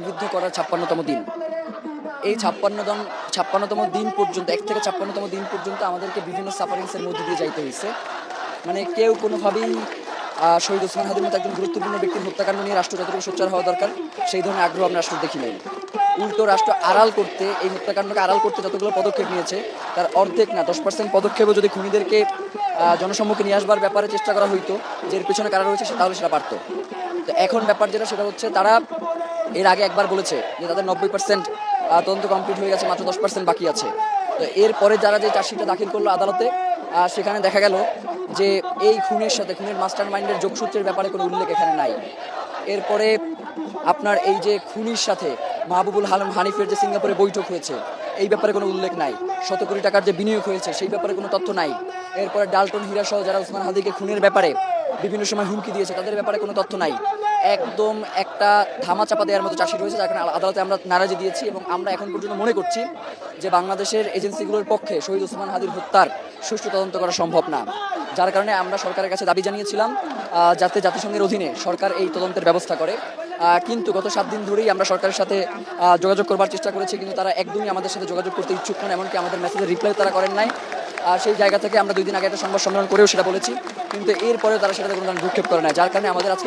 গুলিবিদ্ধ করার ৫৬তম দিন। এই ৫৬তম দিন পর্যন্ত, ১ থেকে ৫৬তম দিন পর্যন্ত আমাদেরকে বিভিন্ন সাফারিংসের মধ্যে দিয়ে যাইতে হয়েছে। মানে কেউ কোনোভাবেই শহীদ ওসমান হাদির মতো একজন গুরুত্বপূর্ণ ব্যক্তির হত্যাকাণ্ড নিয়ে রাষ্ট্র যতটুকু সোচ্চার হওয়া দরকার, সেই ধরনের আগ্রহ আমরা রাষ্ট্র দেখি নাই। উল্টো রাষ্ট্র আড়াল করতে, এই হত্যাকাণ্ডকে আড়াল করতে যতগুলো পদক্ষেপ নিয়েছে, তার অর্ধেক না ১০% পদক্ষেপও যদি খুনিদেরকে জনসম্মুখে নিয়ে আসবার ব্যাপারে চেষ্টা করা হইতো, যে এর পেছনে কারা রয়েছে তাহলে সেটা পারতো। তো এখন ব্যাপার যেটা, সেটা হচ্ছে তারা এর আগে একবার বলেছে যে তাদের ৯০% তদন্ত কমপ্লিট হয়ে গেছে, মাত্র ১০% বাকি আছে। তো এরপরে যারা যে চার্জশিটটা দাখিল করলো আদালতে, সেখানে দেখা গেল যে এই খুনের সাথে, খুনের মাস্টার মাইন্ডের যোগসূত্রের ব্যাপারে কোনো উল্লেখ এখানে নাই। এরপরে আপনার এই যে খুনির সাথে মাহবুবুল আলম হানিফের যে সিঙ্গাপুরে বৈঠক হয়েছে, এই ব্যাপারে কোনো উল্লেখ নাই। শত কোটি টাকার যে বিনিয়োগ হয়েছে, সেই ব্যাপারে কোনো তথ্য নাই। এরপরে ডালটন হীরা সহ যারা ওসমান হাদিকে খুনের ব্যাপারে বিভিন্ন সময় হুমকি দিয়েছে, তাদের ব্যাপারে কোনো তথ্য নাই। একদম একটা ধামাচাপা দেওয়ার মতো চার্জশিট হয়েছে, যার কারণে আদালতে আমরা নারাজি দিয়েছি। এবং আমরা এখন পর্যন্ত মনে করছি যে বাংলাদেশের এজেন্সিগুলোর পক্ষে শহীদ ওসমান হাদির হত্যার সুষ্ঠু তদন্ত করা সম্ভব না। যার কারণে আমরা সরকারের কাছে দাবি জানিয়েছিলাম যাতে জাতিসংঘের অধীনে সরকার এই তদন্তের ব্যবস্থা করে। কিন্তু গত 7 দিন ধরেই আমরা সরকারের সাথে যোগাযোগ করবার চেষ্টা করেছি, কিন্তু তারা একদমই আমাদের সাথে যোগাযোগ করতে ইচ্ছুক নন। এমনকি আমাদের মেসেজের রিপ্লাই তারা করেন নাই। সেই জায়গা থেকে আমরা 2 দিন আগে একটা সংবাদ সম্মেলন করেও সেটা বলেছি, কিন্তু এরপরেও তারা সেটাতে কোনো ভ্রুক্ষেপ করে নাই। যার কারণে আমাদের আজকে